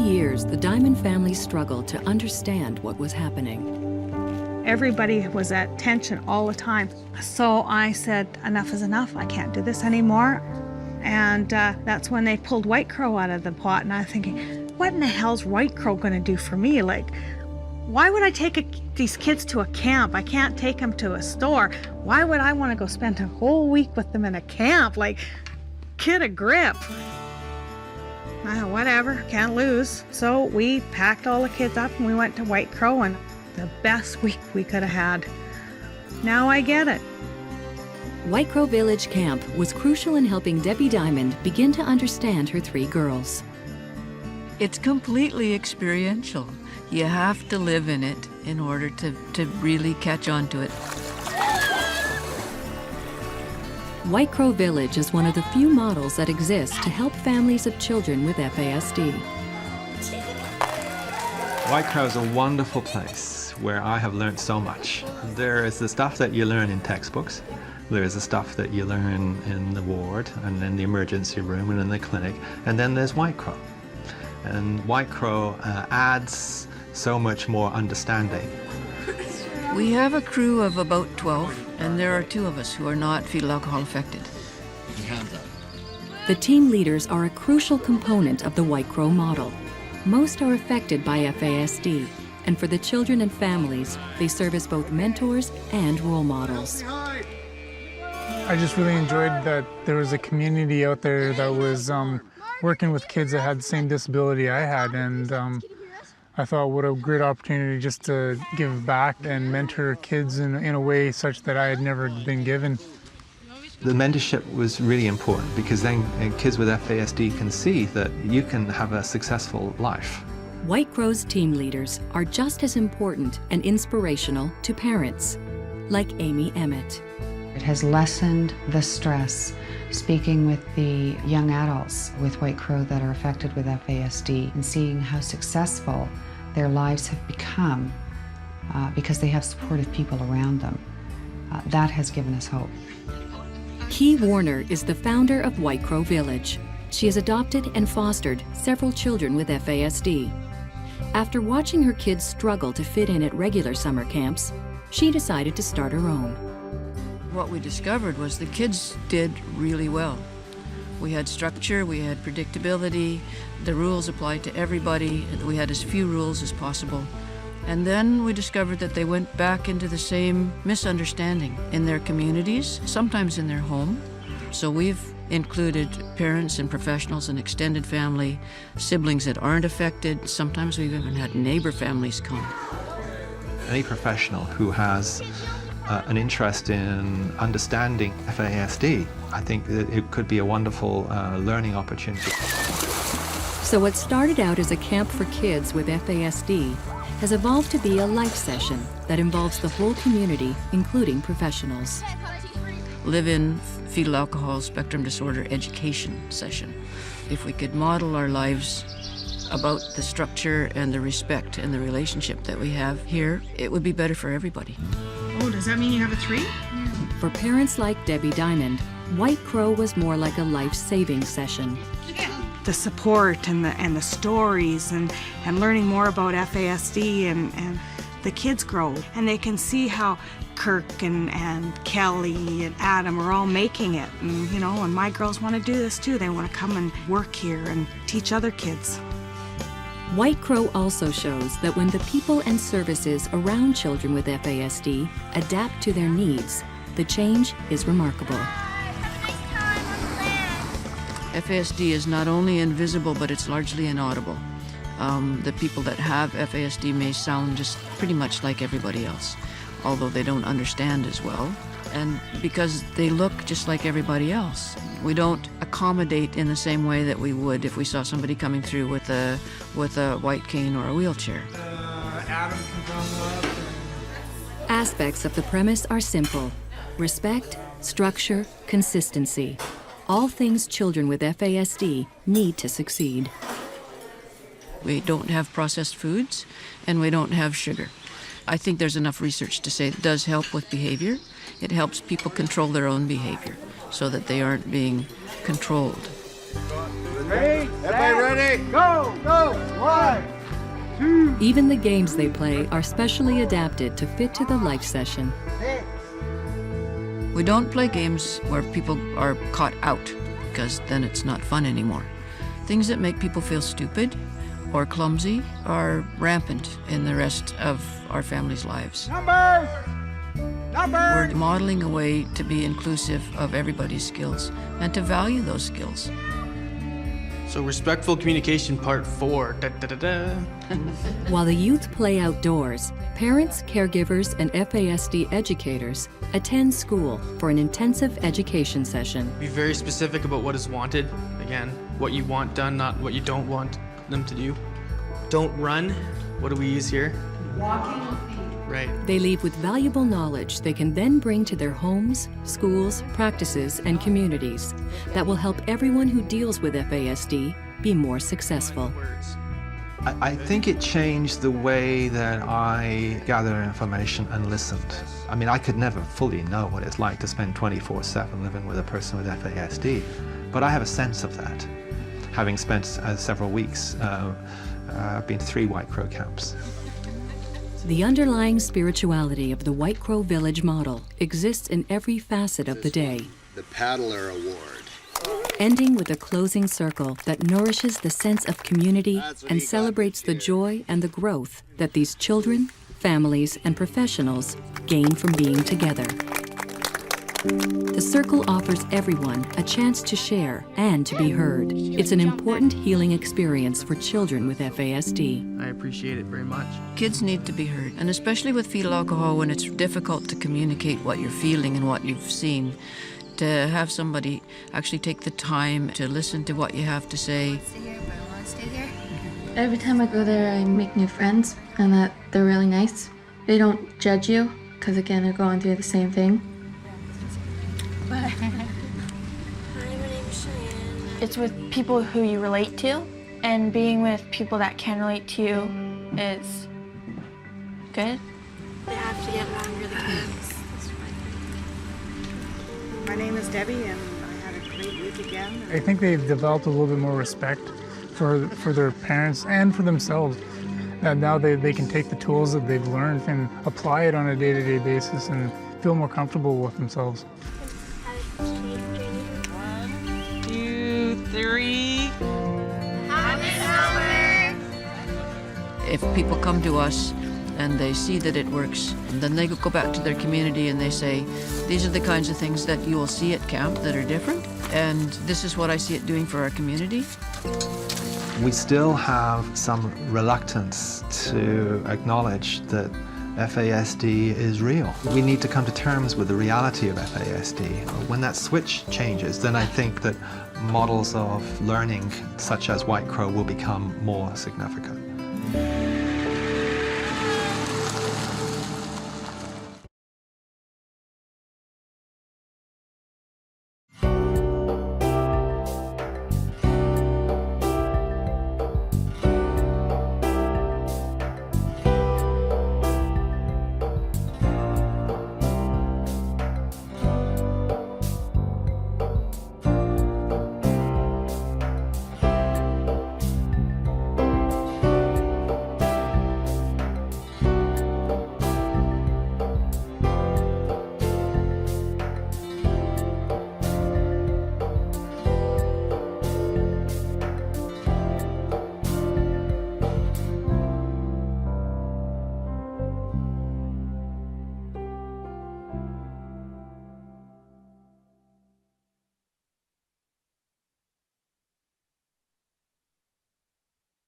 years, the Diamond family struggled to understand what was happening. Everybody was at tension all the time. So I said, enough is enough. I can't do this anymore. And that's when they pulled White Crow out of the pot. And I'm thinking, what in the hell's White Crow going to do for me? Like, why would I take these kids to a camp? I can't take them to a store. Why would I want to go spend a whole week with them in a camp? Like, get a grip. Whatever, can't lose. So we packed all the kids up and we went to White Crow, and the best week we could have had. Now I get it. White Crow Village Camp was crucial in helping Debbie Diamond begin to understand her 3 girls. It's completely experiential. You have to live in it in order to really catch on to it. White Crow Village is one of the few models that exist to help families of children with FASD. White Crow is a wonderful place where I have learned so much. There is the stuff that you learn in textbooks. There's the stuff that you learn in the ward and in the emergency room and in the clinic. And then there's White Crow. And White Crow adds so much more understanding. We have a crew of about 12, and there are 2 of us who are not fetal alcohol affected. The team leaders are a crucial component of the White Crow model. Most are affected by FASD, and for the children and families, they serve as both mentors and role models. I just really enjoyed that there was a community out there that was working with kids that had the same disability I had, and I thought what a great opportunity just to give back and mentor kids in a way such that I had never been given. The mentorship was really important because then kids with FASD can see that you can have a successful life. White Crow's team leaders are just as important and inspirational to parents, like Amy Emmett. It has lessened the stress speaking with the young adults with White Crow that are affected with FASD and seeing how successful their lives have become because they have supportive people around them. That has given us hope. Kee Warner is the founder of White Crow Village. She has adopted and fostered several children with FASD. After watching her kids struggle to fit in at regular summer camps, she decided to start her own. What we discovered was the kids did really well. We had structure, we had predictability, the rules applied to everybody, we had as few rules as possible. And then we discovered that they went back into the same misunderstanding in their communities, sometimes in their home. So we've included parents and professionals and extended family, siblings that aren't affected. Sometimes we've even had neighbor families come. Any professional who has an interest in understanding FASD, I think that it could be a wonderful learning opportunity. So what started out as a camp for kids with FASD has evolved to be a life session that involves the whole community, including professionals. Live-in fetal alcohol spectrum disorder education session. If we could model our lives about the structure and the respect and the relationship that we have here, it would be better for everybody. Oh, does that mean you have a 3? For parents like Debbie Diamond, White Crow was more like a life-saving session. The support and the stories and learning more about FASD and the kids grow. And they can see how Kirk and Kelly and Adam are all making it. And, you know, and my girls want to do this too. They want to come and work here and teach other kids. White Crow also shows that when the people and services around children with FASD adapt to their needs, the change is remarkable. FASD is not only invisible, but it's largely inaudible. The people that have FASD may sound just pretty much like everybody else, although they don't understand as well. And because they look just like everybody else, we don't accommodate in the same way that we would if we saw somebody coming through with a white cane or a wheelchair. Aspects of the premise are simple: respect, structure, consistency. All things children with FASD need to succeed. We don't have processed foods, and we don't have sugar. I think there's enough research to say it does help with behavior. It helps people control their own behavior so that they aren't being controlled. Ready? Everybody ready? Go! Go! 1, Even the games they play are specially adapted to fit to the life session. We don't play games where people are caught out, because then it's not fun anymore. Things that make people feel stupid or clumsy are rampant in the rest of our families' lives. We're modeling a way to be inclusive of everybody's skills and to value those skills. So respectful communication part 4. Da, da, da, da. While the youth play outdoors, parents, caregivers, and FASD educators attend school for an intensive education session. Be very specific about what is wanted. Again, what you want done, not what you don't want them to do. Don't run. What do we use here? Walking. Right. They leave with valuable knowledge they can then bring to their homes, schools, practices, and communities that will help everyone who deals with FASD be more successful. I think it changed the way that I gathered information and listened. I mean, I could never fully know what it's like to spend 24/7 living with a person with FASD, but I have a sense of that, having spent several weeks. I've been to 3 White Crow camps. The underlying spirituality of the White Crow Village model exists in every facet of the day, The Paddler Award. ending with a closing circle that nourishes the sense of community and celebrates the joy and the growth that these children, families, and professionals gain from being together. The circle offers everyone a chance to share and to be heard. It's an important healing experience for children with FASD. I appreciate it very much. Kids need to be heard, and especially with fetal alcohol when it's difficult to communicate what you're feeling and what you've seen. To have somebody actually take the time to listen to what you have to say. Every time I go there, I make new friends, and that they're really nice. They don't judge you, because again, they're going through the same thing. Hi, my name's Cheyenne. It's with people who you relate to, and being with people that can relate to you is good. They have to get along really good. My name is Debbie, and I had a great week again. I think they've developed a little bit more respect for their parents and for themselves. And now they can take the tools that they've learned and apply it on a day-to-day basis and feel more comfortable with themselves. 1, 2, 3. If people come to us and they see that it works, and then they go back to their community and they say, these are the kinds of things that you will see at camp that are different, and this is what I see it doing for our community. We still have some reluctance to acknowledge that FASD is real. We need to come to terms with the reality of FASD. When that switch changes, then I think that models of learning such as White Crow will become more significant.